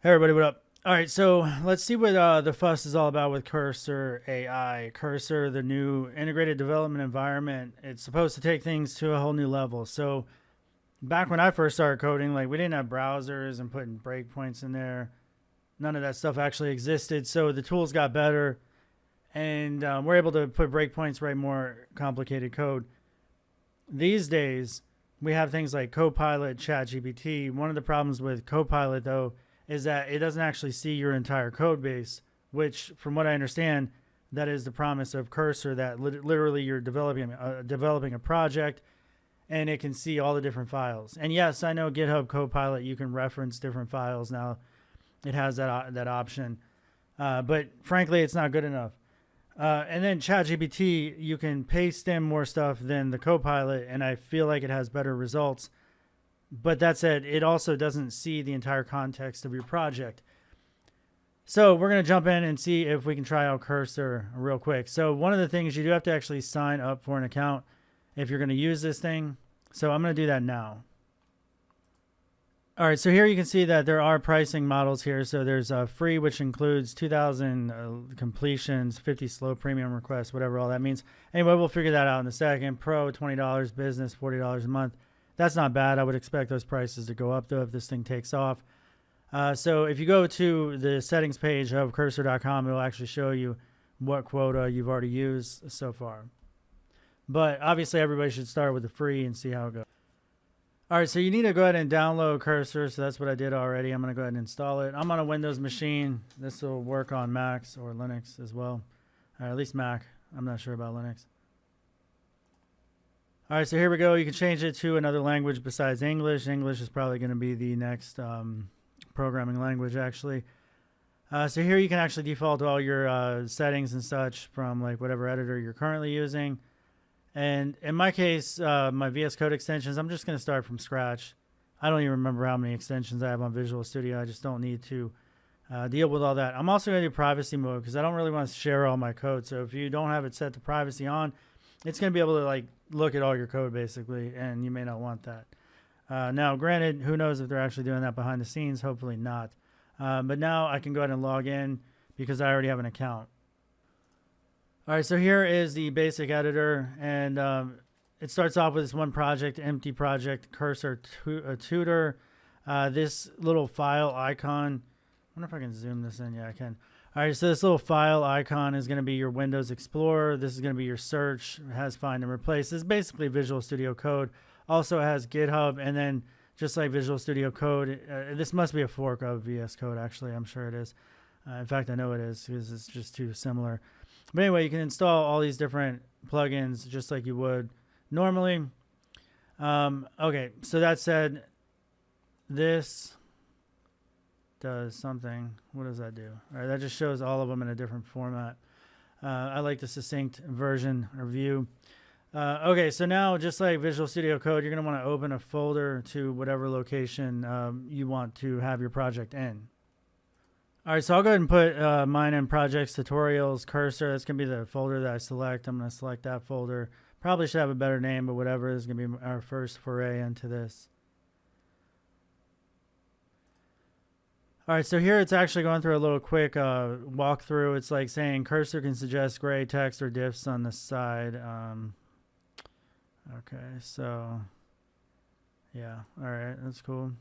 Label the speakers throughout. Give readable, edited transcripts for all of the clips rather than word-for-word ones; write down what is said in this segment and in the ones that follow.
Speaker 1: Hey everybody, what up? All right, so let's see what the fuss is all about with Cursor AI. Cursor, the new integrated development environment, it's supposed to take things to a whole new level. So back when I first started coding, like we didn't have browsers and putting breakpoints in there. None of that stuff actually existed. So the tools got better, and we're able to put breakpoints, write more complicated code. These days, we have things like Copilot, ChatGPT. One of the problems with Copilot, though, is that it doesn't actually see your entire code base, which, from what I understand, that is the promise of Cursor, that literally you're developing a project and it can see all the different files. And yes, I know GitHub Copilot, you can reference different files now. It has that option. But frankly, it's not good enough. And then ChatGPT, you can paste in more stuff than the Copilot, and I feel like it has better results. But that said, it also doesn't see the entire context of your project. So we're going to jump in and see if we can try out Cursor real quick. So one of the things, you do have to actually sign up for an account if you're going to use this thing. So I'm going to do that now. All right, so here you can see that there are pricing models here. So there's free, which includes 2,000 completions, 50 slow premium requests, whatever all that means. Anyway, we'll figure that out in a second. Pro, $20, business, $40 a month. That's not bad. I would expect those prices to go up, though, if this thing takes off. So if you go to the settings page of cursor.com, it'll actually show you what quota you've already used so far. But obviously, everybody should start with the free and see how it goes. All right, so you need to go ahead and download Cursor. So that's what I did already. I'm going to go ahead and install it. I'm on a Windows machine. This will work on Macs or Linux as well, or at least Mac. I'm not sure about Linux. All right, so here we go. You can change it to another language besides English. English is probably going to be the next programming language, actually. So here you can actually default all your settings and such from like whatever editor you're currently using. And in my case, my VS Code extensions, I'm just going to start from scratch. I don't even remember how many extensions I have on Visual Studio. I just don't need to deal with all that. I'm also going to do privacy mode because I don't really want to share all my code. So if you don't have it set to privacy on, it's going to be able to like look at all your code basically, and you may not want that. Now, granted, who knows if they're actually doing that behind the scenes? Hopefully not. But now I can go ahead and log in because I already have an account. All right, so here is the basic editor, and it starts off with this one project, empty project, Cursor tutor. This little file icon. I wonder if I can zoom this in. Yeah, I can. All right, so this little file icon is going to be your Windows Explorer. This is going to be your search. It has find and replace. This is basically Visual Studio Code. Also has GitHub, and then just like Visual Studio Code, this must be a fork of VS Code, actually. I'm sure it is. In fact, I know it is because it's just too similar. But anyway, you can install all these different plugins just like you would normally. Okay, so that said, this does something. What does that do? All right, that just shows all of them in a different format. I like the succinct version or view. Okay, so now just like Visual Studio Code, you're going to want to open a folder to whatever location you want to have your project in. All right, so I'll go ahead and put mine in projects, tutorials, Cursor. That's going to be the folder that I select. I'm going to select that folder. Probably should have a better name, but whatever. This is going to be our first foray into this. All right, so here it's actually going through a little quick walkthrough. It's like saying Cursor can suggest gray text or diffs on the side. Okay, so yeah, all right, that's cool.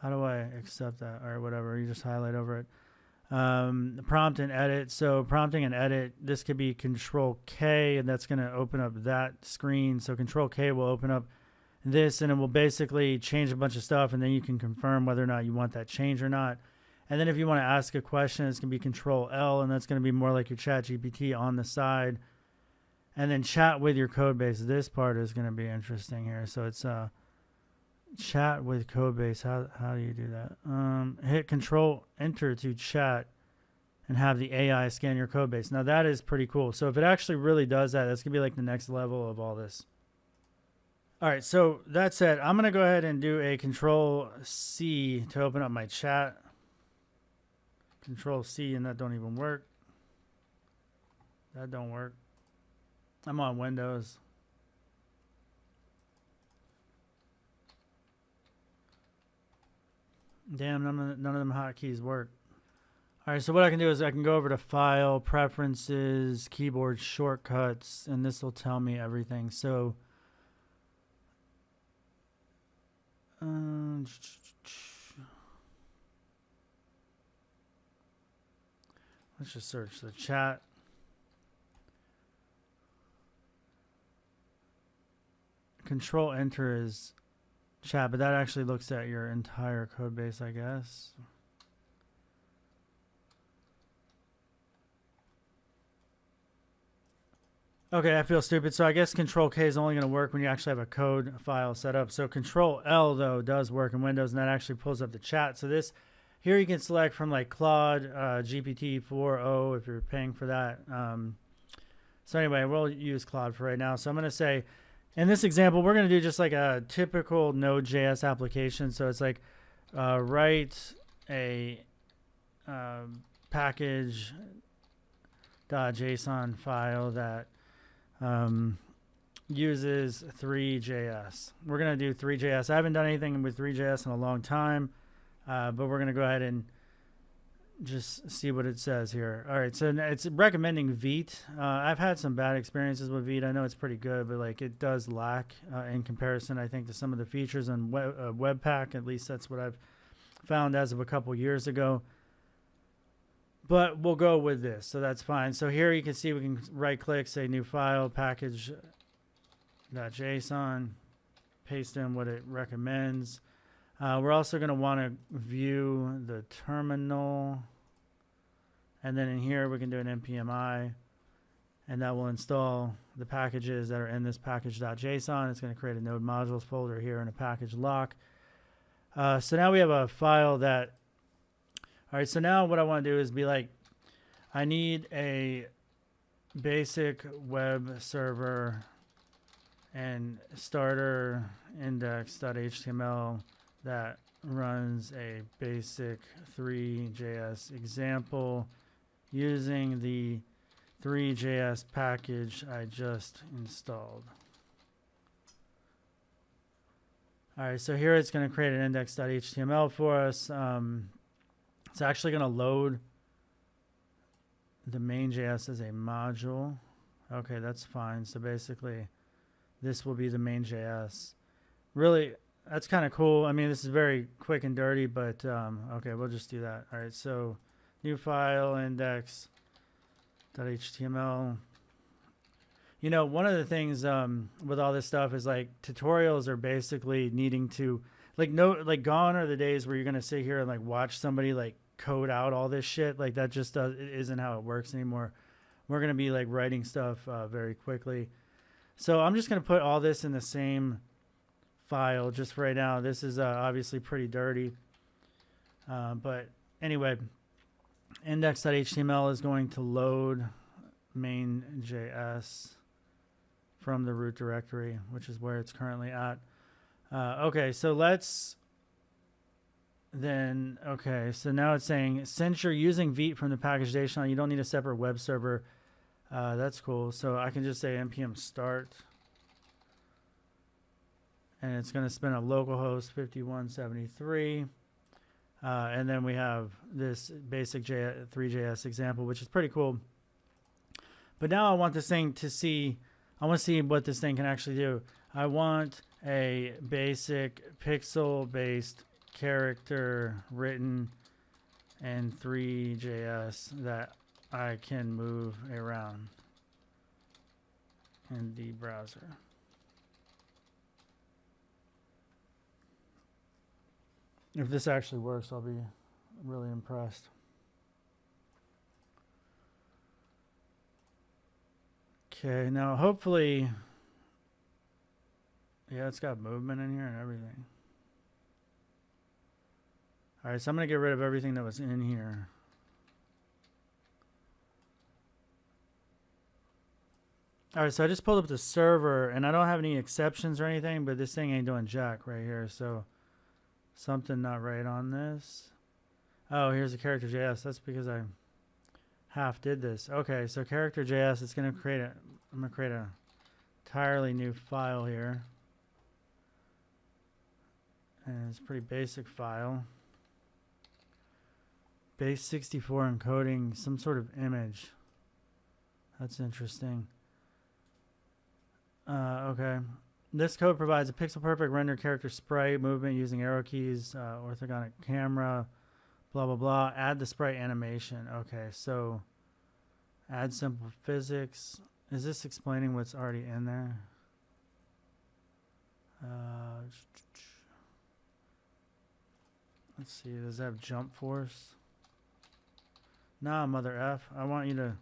Speaker 1: How do I accept that or whatever? You just highlight over it. Prompt and edit. So prompting and edit, this could be Control K, and that's going to open up that screen. So Control K will open up this, and it will basically change a bunch of stuff, and then you can confirm whether or not you want that change or not. And then if you want to ask a question, it's going to be Control L, and that's going to be more like your ChatGPT on the side. And then chat with your code base. This part is going to be interesting here. So it's chat with code base. How do you do that? Hit Control Enter to chat and have the AI scan your code base. Now that is pretty cool. So if it actually really does that, that's going to be like the next level of all this. All right, so that said, I'm going to go ahead and do a Control C to open up my chat. Control C, and that don't even work. That don't work. I'm on Windows. Damn, none of them hotkeys work. All right, so what I can do is I can go over to File, Preferences, Keyboard Shortcuts, and this will tell me everything. So, let's just search the chat. Control Enter is chat, but that actually looks at your entire code base, I guess. Okay, I feel stupid. So I guess Control K is only going to work when you actually have a code file set up. So Control L though does work in Windows, and that actually pulls up the chat. So this here you can select from like Claude, GPT-4o if you're paying for that. So anyway, we'll use Claude for right now. So I'm going to say, in this example, we're going to do just like a typical Node.js application. So it's like write a package.json file that uses 3.js. We're going to do 3.js. I haven't done anything with 3.js in a long time, but we're going to go ahead and just see what it says here. All right, so it's recommending Vite. I've had some bad experiences with Vite. I know it's pretty good, but like it does lack in comparison, I think, to some of the features on Webpack. At least that's what I've found as of a couple years ago. But we'll go with this, so that's fine. So here you can see we can right-click, say new file, package.json, paste in what it recommends. We're also going to want to view the terminal, and then in here we can do an npmi, and that will install the packages that are in this package.json. It's going to create a node modules folder here and a package lock. So now we have a file that, all right, so now what I want to do is be like, I need a basic web server and starter index.html that runs a basic 3.js example using the 3.js package I just installed. All right, so here it's going to create an index.html for us. It's actually going to load the main.js as a module. Okay, that's fine. So basically, this will be the main.js. Really, that's kind of cool. I mean, this is very quick and dirty, but okay, we'll just do that. All right, so new file, index.html. You know, one of the things with all this stuff is like tutorials are basically needing to, like, gone are the days where you're going to sit here and like watch somebody like code out all this shit. Like that just isn't how it works anymore. We're going to be like writing stuff very quickly. So I'm just going to put all this in the same file just for right now. This is obviously pretty dirty. But anyway, index.html is going to load main.js from the root directory, which is where it's currently at. Okay, so let's then, okay, so now it's saying, since you're using Vite from the package.json, you don't need a separate web server. That's cool. So I can just say npm start, and it's going to spin up localhost 5173. And then we have this basic 3.js example, which is pretty cool. But now I want this thing to see, I want to see what this thing can actually do. I want a basic pixel-based character written in 3.js that I can move around in the browser. If this actually works, I'll be really impressed. Okay, now hopefully, yeah, it's got movement in here and everything. All right, so I'm going to get rid of everything that was in here. All right, so I just pulled up the server, and I don't have any exceptions or anything, but this thing ain't doing jack right here, so something not right on this. Oh, here's the character.js. That's because I half did this. Okay, so character.js, it's going to create a, I'm going to create a entirely new file here. And it's a pretty basic file. Base 64 encoding some sort of image. That's interesting. Okay. This code provides a pixel-perfect render character sprite movement using arrow keys, orthogonic camera, blah, blah, blah. Add the sprite animation. Okay, so add simple physics. Is this explaining what's already in there? Let's see. Does that have jump force? Nah, mother F. I want you to...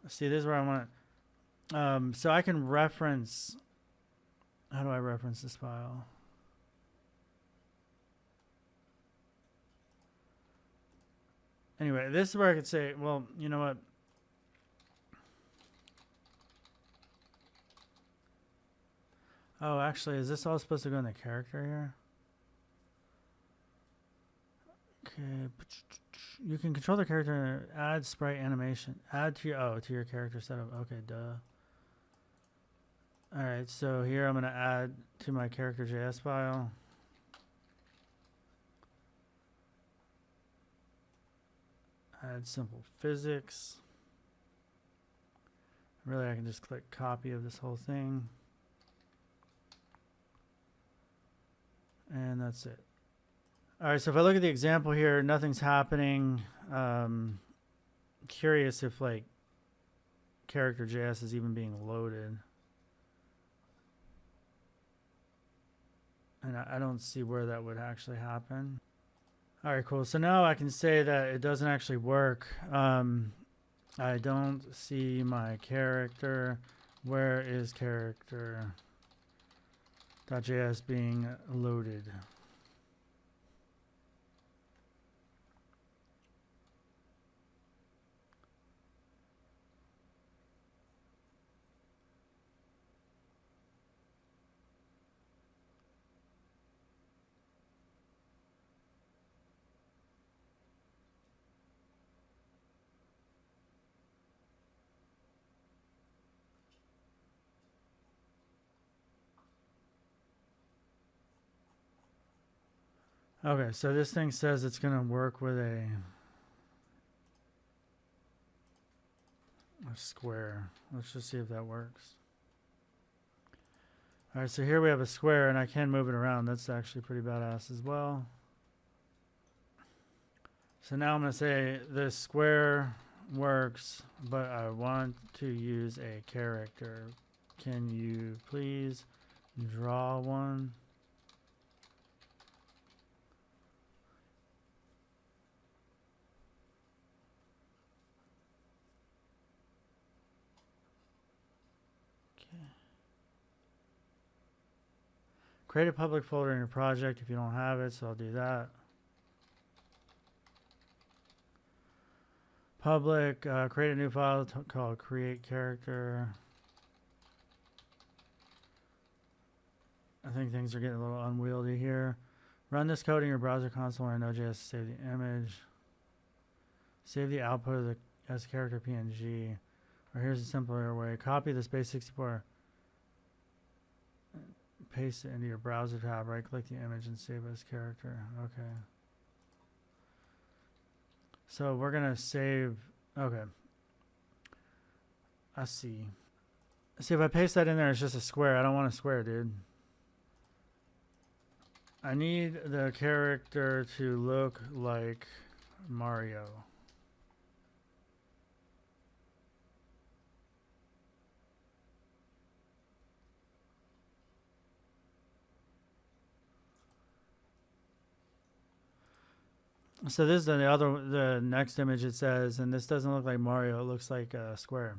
Speaker 1: See, this is where I want it. So I can reference... How do I reference this file? Anyway, this is where I could say, well, you know what? Oh, actually, is this all supposed to go in the character here? Okay. You can control the character, add sprite animation, add to your, to your character setup. Okay, duh. All right, so here I'm going to add to my character.js file. Add simple physics. Really, I can just click copy of this whole thing. And that's it. All right, so if I look at the example here, nothing's happening. Curious if like character.js is even being loaded. And I don't see where that would actually happen. All right, cool. So now I can say that it doesn't actually work. I don't see my character. Where is character.js being loaded? Okay, so this thing says it's going to work with a square. Let's just see if that works. All right, so here we have a square, and I can move it around. That's actually pretty badass as well. So now I'm going to say this square works, but I want to use a character. Can you please draw one? Create a public folder in your project if you don't have it, so I'll do that. Public, create a new file called create character. I think things are getting a little unwieldy here. Run this code in your browser console or Node.js to save the image. Save the output of the as character PNG. Or here's a simpler way. Copy this base 64. Paste it into your browser tab, right click the image and save as character. Okay. So we're going to save. Okay. I see. See, if I paste that in there, it's just a square. I don't want a square, dude. I need the character to look like Mario. So this is the next image it says, and this doesn't look like Mario, it looks like a square.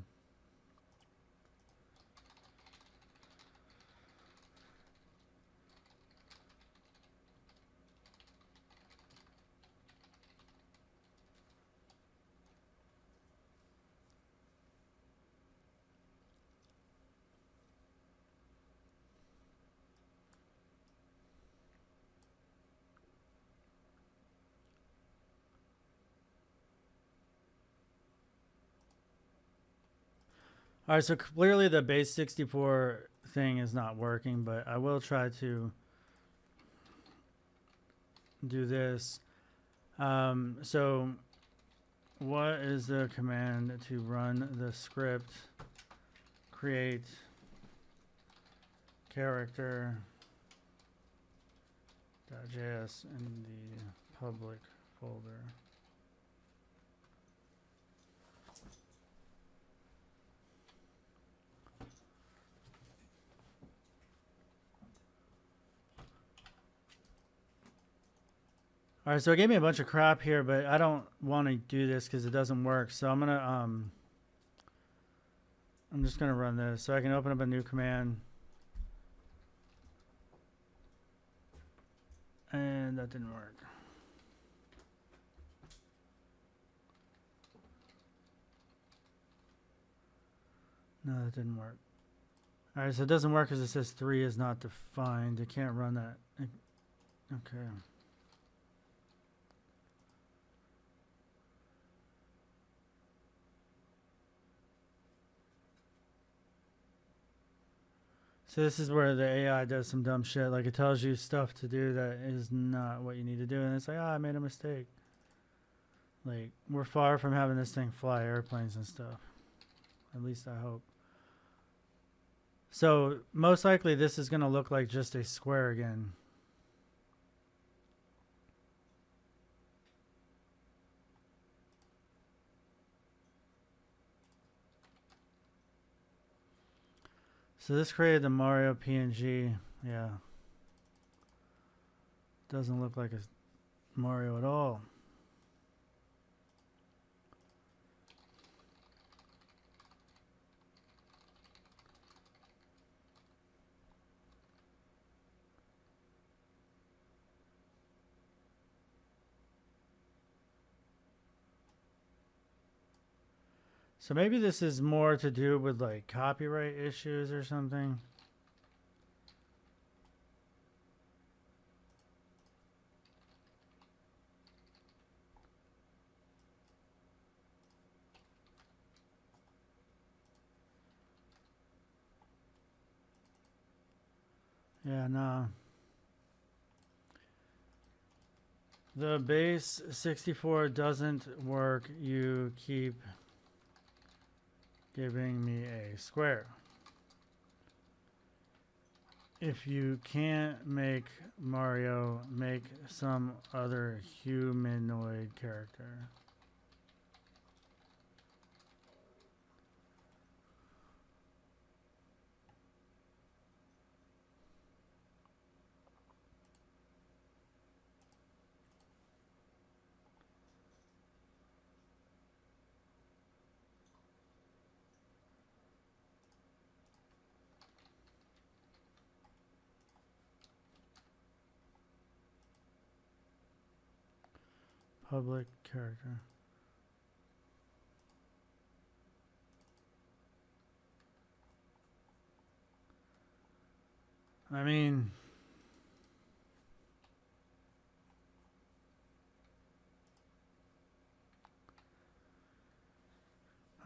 Speaker 1: All right, so clearly the base 64 thing is not working, but I will try to do this. So what is the command to run the script? Create character.js in the public folder. All right, so it gave me a bunch of crap here, but I don't want to do this because it doesn't work. So I'm just gonna run this so I can open up a new command. And that didn't work. No, that didn't work. All right, so it doesn't work because it says 3 is not defined. It can't run that. Okay. So this is where the AI does some dumb shit. Like it tells you stuff to do that is not what you need to do. And it's like, I made a mistake. Like, we're far from having this thing fly airplanes and stuff. At least I hope. So most likely this is going to look like just a square again. So this created the Mario PNG. Yeah. Doesn't look like a Mario at all. So maybe this is more to do with like copyright issues or something. Yeah, no. The base 64 doesn't work. You keep giving me a square. If you can't make Mario, make some other humanoid character. Public character. I mean,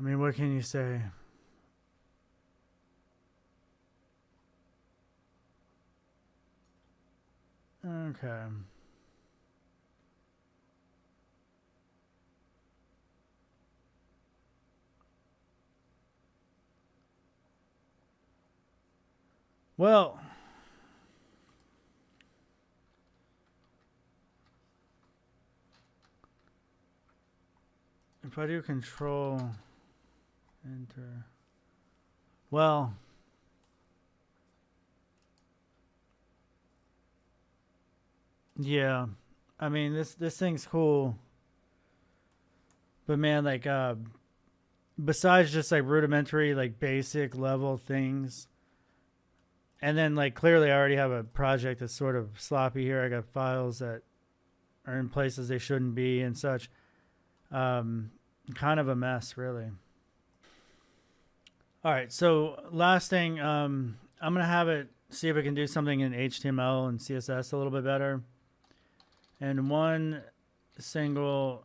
Speaker 1: what can you say? Okay. Well, if I do control enter, well, yeah. I mean, this thing's cool, but man, like, besides just like rudimentary, like basic level things, and then like clearly I already have a project that's sort of sloppy here. I got files that are in places they shouldn't be and such. Kind of a mess, really. All right, so last thing, I'm gonna have it see if it can do something in HTML and CSS a little bit better. And one single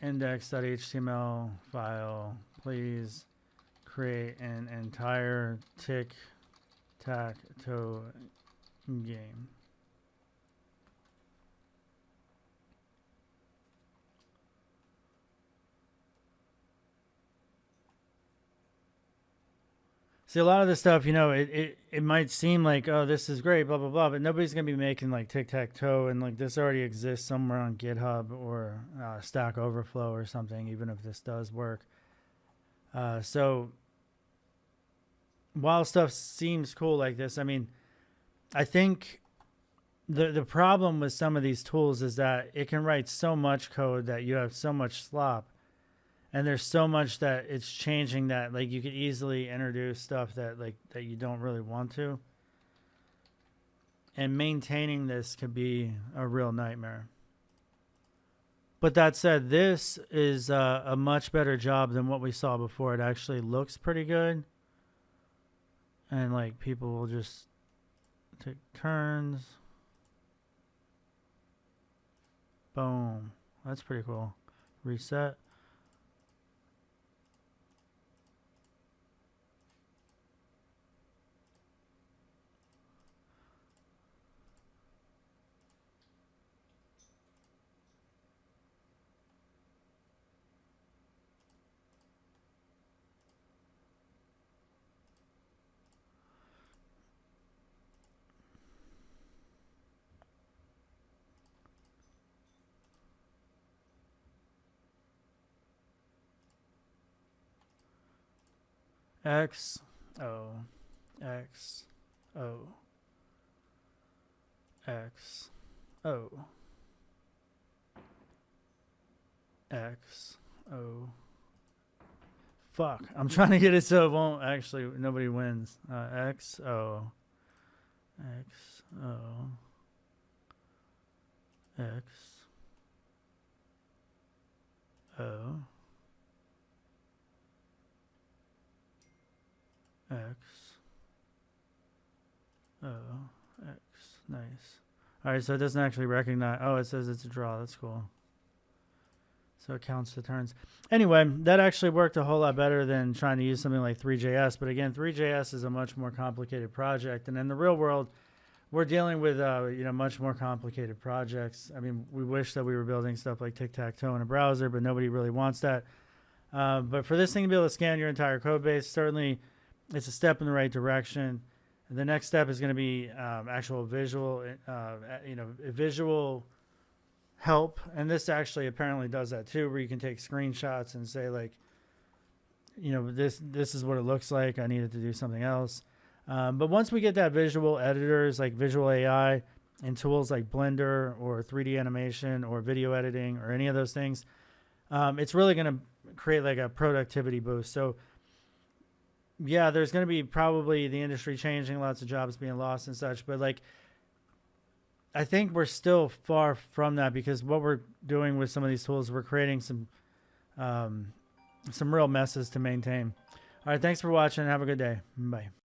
Speaker 1: index.html file, please create an entire tic-tac-toe game. See, a lot of this stuff, you know, it might seem like, oh, this is great, blah, blah, blah, but nobody's going to be making like tic-tac-toe, and like this already exists somewhere on GitHub or Stack Overflow or something, even if this does work. So while stuff seems cool like this, I mean, I think the problem with some of these tools is that it can write so much code that you have so much slop, and there's so much that it's changing that like you could easily introduce stuff that like that you don't really want to, and maintaining this could be a real nightmare. But that said, this is a much better job than what we saw before. It actually looks pretty good, and like people will just take turns. Boom. That's pretty cool. Reset. X O X O X O X O. Fuck. I'm trying to get it so it won't actually, nobody wins. X O X O X O X O X. Nice. All right, so it doesn't actually recognize. Oh, it says it's a draw. That's cool. So it counts the turns. Anyway, that actually worked a whole lot better than trying to use something like 3JS. But again, 3JS is a much more complicated project, and in the real world, we're dealing with much more complicated projects. I mean, we wish that we were building stuff like tic-tac-toe in a browser, but nobody really wants that. But for this thing to be able to scan your entire code base, certainly it's a step in the right direction. The next step is going to be actual visual, visual help. And this actually apparently does that too, where you can take screenshots and say like, this is what it looks like. I needed to do something else. But once we get that visual editors like Visual AI and tools like Blender or 3D animation or video editing or any of those things, it's really going to create like a productivity boost. So yeah, there's going to be probably the industry changing, lots of jobs being lost and such. But like, I think we're still far from that, because what we're doing with some of these tools, we're creating some real messes to maintain. All right. Thanks for watching. Have a good day. Bye.